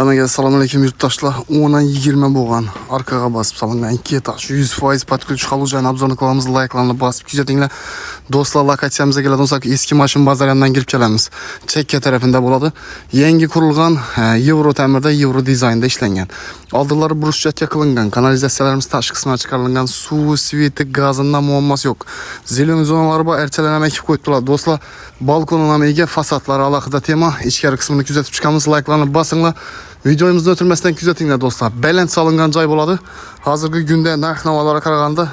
Hammaga assalomu alaykum yurtdoshlar. 10-20 bo'lgan orqaga bosib solingan 2 etaj 100% podключ Xalujan obzorni qilamiz. Like'larni bosib kuzatinglar. Do'stlar, lokatsiyamizga keladigan bo'lsak, eski mashin bozoridan kirib kelamiz. Chekka tarafida bo'ladi. Yangi qurilgan Euro ta'mirda, Euro dizaynda ishlangan. Oldinlari bruschatka qilingan, kanalizatsiyalarimiz tashqi qismiga chiqarilgan, suv, sveti, gazidan muammosi yo'q. Zelen zonalari bor, erchalanma ekib qo'yibdilar. Do'stlar, balkondan ega fasadlari alohida tema. Ichkari qismini kuzatib chiqamiz. Like'larni bosinglar. Videomizni o'tirmasdan kuzatinglar do'stlar. Baland solingan joy bo'ladi. Hozirgi kunda narx-navolarga qaraganda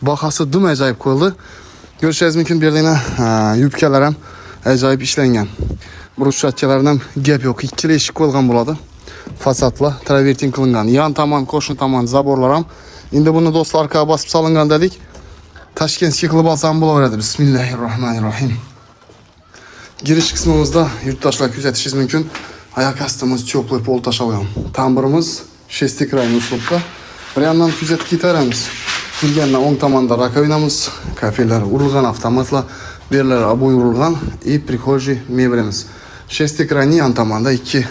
bahasi dum ajoyib qo'yildi. Ko'rishingiz mumkin, bu yerda yubkalar ham ajoyib ishlangan. Brushatkalardan ham gap yo'q. Ikkili eshik qo'yilgan bo'ladi. Fasadlar travertin qilingan. Yan tomon, qo'shni tomon zaborlar ham. Endi buni do'stlar orqaga bosib solingan dedik. Tashkentga qilib olsam bo'laveradi. Bismillahirrohmanirrohim. Girish qismimizda yurtdoshlar kuzatishingiz mumkin. Ayak astımız teplый pol taşalgan. Tamburimiz şestikrayni uslubda. Bir yandan kuzatib ketaramiz. Kirgandan o'ng tomonda rakovinamiz, kafelar urilgan, avtomatlar, berlar oboy urilgan, prixожий mebelimiz. Şestikrayni yan tomonda ikki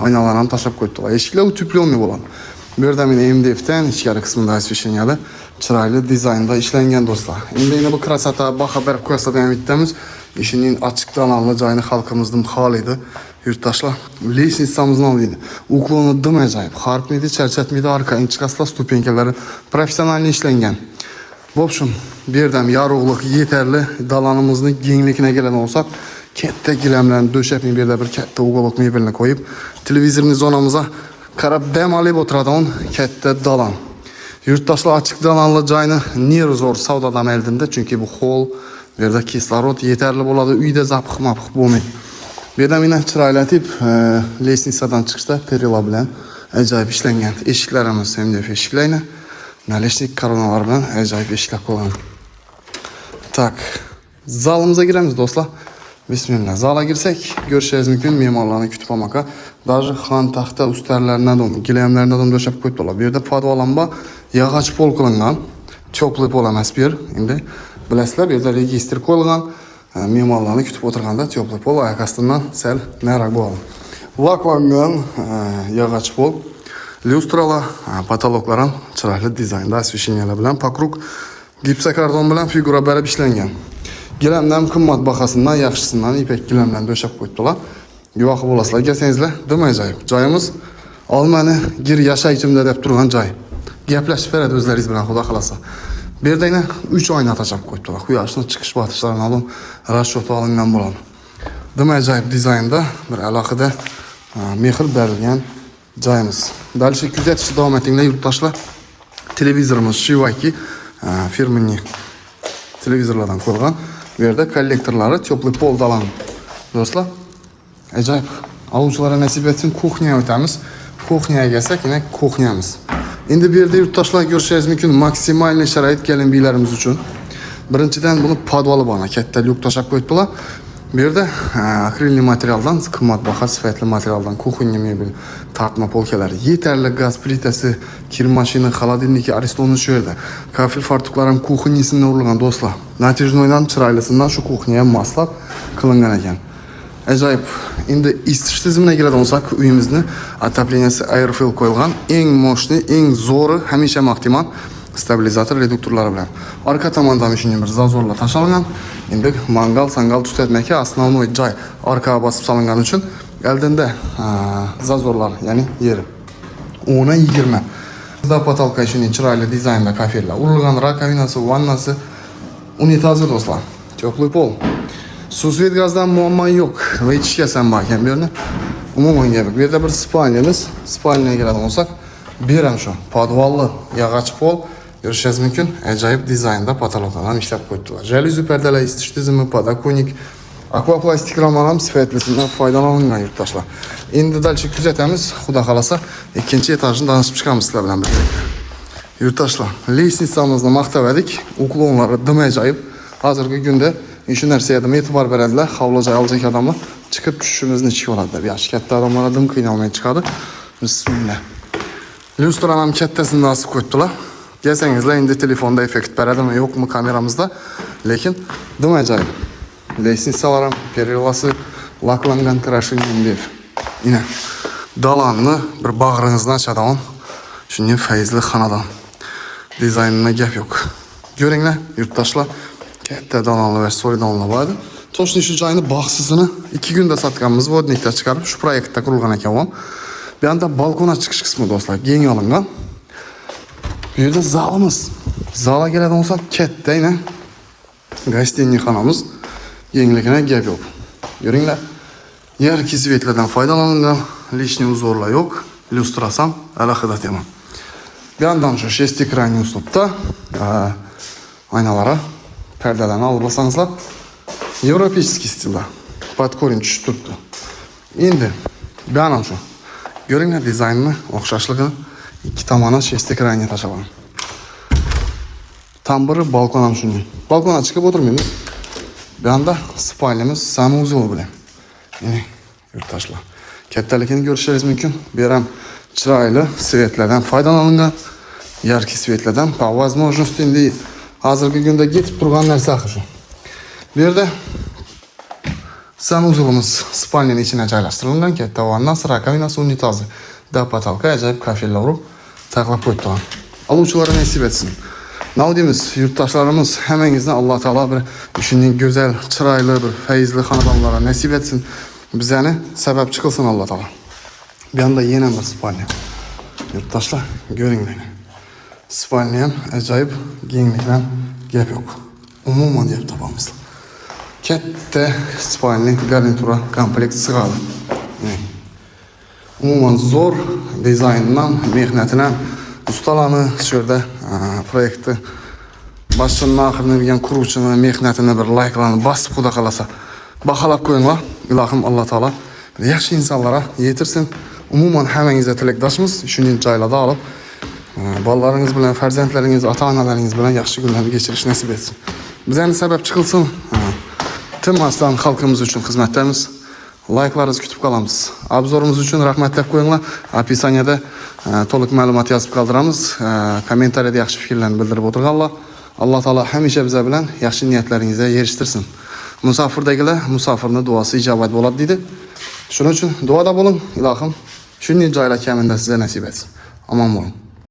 oynalarni ham tashab qo'yibdilar. Eshiklar utepленный bo'ladi. Bu yerda meni MDFdan ichkari qismida освещениyalar chiroyli dizaynda ishlangan do'stlar. Endi bu krasota baho berib ko'rsatgan bitamiz. İşinin açıktan alınma joyini xalqimizdan xohlaydi. Yurtdoshlar, lestnitsamizni olaydi. Ukloni dim ajoyib. Xarpmaydi, charchatmaydi, arka inchikaslar, stupenkalari professional ishlangan. Bu общем, bu yerda ham yorug'lik yetarli. Dalanimizni kengligine keladigan bo'lsak, katta gilamlarni döşepni bu yerda bir katta ugolok mebelni qo'yib, televizorni zonamizga qarab dam olib o'tiradigan katta dalan. Yurtdoshlar, açıktan alınma joyini nero zo'r savdodan eldimda, chunki bu hol, bu yerda kislorod yetarli bo'ladi, uyda zapqib bo'lmaydi. Bu yerda meni chiroylatib, lestnitsadan chiqishda perila bilan ajoyib ishlangan. Eshiklarimiz MDF eshiklarni, naleshnik koronalar bilan ajoyib eshiklab qo'ygan. Tak, zalimizga kiramiz do'stlar. Bismillah. Zala girsak, ko'rishingiz mumkin, me'morlarni kutib olmoqqa. Даже xon taxta ustarlaridan, gilamlaridan döşep qo'yibdilar. Bu yerda podvalamba yog'och pol qilingan. Teplый pol emas bu yer. Endi bilasizlar, bu yerda registr qo'yilgan. Me'morlarni kutib o'tirganda teplый pol oyoq ostidan sal nariroq bo'ladi. Laklangan yog'och pol, lyustralar, patologlar ham chiroyli dizaynda освещениyalar bilan pakruq gipsokardon bilan figura berib ishlangan. Gilamdan qimmat bahasidan yaxshisidan ipak gilamdan döşep qo'yibdilar. Guvohi bo'lasizlar, kelsangizlar, dim ajoyib. Joyimiz Olmani gir yashaychimda deb turgan joy. Gaplashib beradi o'zlaringiz bilan, xudo xolasa. Bu yerda 3 oyna tashab qo'yibdilar. Quyoshning chiqish botishlarini olib, rashyot olingan bo'ladi. Dim ajoyib dizaynda bir alohida mehr berilgan joyimiz. Dalshi kuzatishni davom etinglar yurtdoshlar. Televizorimiz Shivaki firmaning televizorlardan qurilgan. Bu yerda kollektorlari teplый pol dalan. Do'stlar, ajoyib. Aluvchilarga nasib etsin, kuxnyaga o'tamiz. Kuxnyaga kelsak, yine kuxnyamiz. Endi bu yerda yurtdoshlar ko'rishingiz mumkin, maksimal sharoit kelinbiylarimiz uchun. Birinchidan buni podvali bor, katta lyuk tashab qo'yibdilar. Bu yerda akrilli materialdan, qimmatbaho sifatli materialdan kuxnya mebel, tartma polkalar, yetarli gaz plitasi, kir mashina, xolodilniki, aristonni shu yerda. Kafel fartuqlar ham kuxnyasidan urilgan do'stlar. Natijnoydan chiroylisidan shu kuxnya ham maslab qilingan ekan. Ajoyib. Endi isitish tizimiga keladigan bo'lsak, uyimizni отопленияsi airfill qo'yilgan, eng moshni, eng zo'ri, hamisha mahtiman stabilizator reduktorlari bilan. Orqa tomonda shunday bir zazorlar tashalgan. Endi mangal, sangal tutatmakka основной joy orqaga bosib solingan uchun oldinda zazorlar, ya'ni yeri 10-20. Bizda potalka shuning chiroyli dizaynda kafellar, urilgan rakovinasi, vannasi, unitazi do'stlar. Teplый pol. Suv svet gazdan muammo yo'q. Va ichishga ham bor ekan bu yerni. Umuman gap. Bu yerda bir spalnyamiz. Spalniyaga keladigan bo'lsak, bu ham shu. Podvalli yog'och pol, ko'rishingiz mumkin, ajoyib dizaynda patologlardan ishlab qo'yibdilar. Jaluzi pardalar, isitish tizimi, podakonik, akvaplastik ramlar ham sifatlisidan foydalanilgan yurtdoshlar. Endi dalchi kuzatamiz, xudo xolasa, ikkinchi etajni tanishib chiqamiz sizlar bilan birga. Yurtdoshlar, lestnitsamizni maqtavadik, uklonlari dim ajoyib. Hozirgi kunda shu narsaga ham e'tibor beradilar. Hovli joy olacak odamlar chiqib tushishimizni ichib oladilar. Yosh katta odamlar dim qiynalmay chiqadi. Bismillah. Lyustrani ham kattasini osib qo'yibdilar. Kelsangizlar, endi telefonda effekt beradimi yo'qmi kameramizda, lekin dim ajoyib. Lestnitsalar ham perilasi laklangan, krashing MDF. Yine dalanını bir bağrınızdan açadigan shunday fayzli xonadon. Dizaynına gap yo'q. Ko'ringlar, yurtdoshlar, katta dalanlı va so'ridanlar bor. Toshning shu joyini baxsizini 2 kunda sotganmiz, vodnikda chiqarib shu proyektda qurilgan ekan u. Bu yerda balkona chiqish qismi do'stlar, keng olingan. Bu yerda zalimiz. Zala keladigan bo'lsak, katta yana gostinniy xonamiz. Yengligine gap yo'q. Ko'ringlar. Yarki svetlardan foydalanilgan, lishniy uzorlar yo'q. Lyustrasam alohida tema. Bir yandan şu şestikranli uslupta aynalara perdelerine alıp alsanızlar Европейский stilde podkorin tushib turibdi. Endi bir yandan şu ko'ringlar dizaynini, o'xshashligini ikki tomoni şestikranli tashlagan. Tam biri balkon ham shunday. Balkona chiqib o'tirmaymiz. Bu yanda spalnamiz sanuzol bilan. Ya'ni yurtdoshlar. Kattaligini ko'rishingiz mumkin. Bu ham chiroyli svetlardan foydalanilgan. Yarki svetlardan по возможности endi hozirgi kunda yetib turgan narsa shu. Bu yerda sanuzolimiz spalnining ichine joylashtirilgan. Katta vannasi, rakovinasi, unitazi, da potalka, ajoyib kafellar urib taqlab qo'yibdi. Aluvchilarga nasib etsin. Ne deymiz, yurttaşlarımız hemengizden Allah Teala bir shunday go'zal, chiroyli bir feyizli xonadonlara nasib etsin. Bizani sebep çıkılsın Allah Teala. Bir anda yeni bir spalnya. Yurttaşlar ko'ringlar. Spalnya ham ajoyib kenglikdan gap yo'q. Umuman deb topamiz. Katta spalnya garnitura komplekt sig'adi. Umuman zo'r dizayndan, mehnatidan ustalarni şurada proyekti başından ahırına bilgen kuruvchini mehnatini bir like'larni basıp xudo qalasa baholab qo'yinglar. Ilohim Allah Teala yaxshi insonlarga yetirsin. Umuman hammangizga tilakdoshmiz. Shunday joylarda olib bolalaringiz bilan, farzandlaringiz, ota-onalaringiz bilan yaxshi kunlarni kechirish nasib etsin. Bizlarni sabab chiqilsin. Tinmasdan xalqimiz uchun xizmatdamiz. Like'larınızı kütüp kalamiz. Obzorumuz için rahmet deb qo'yinglar. Описаниеda to'liq ma'lumot yozib qoldiramiz. Kommentariyada yaxshi fikrlarni bildirib o'tirganlar. Alloh taolo hamisha bizlar bilan yaxshi niyatlaringizga erishtirsin. Musofirdagilar musofirning duosi ijobat bo'ladi deydi. Shuning uchun duoda bo'ling. Ilohim shunday joylar kamida sizga nasib etsin. Omon bo'ling.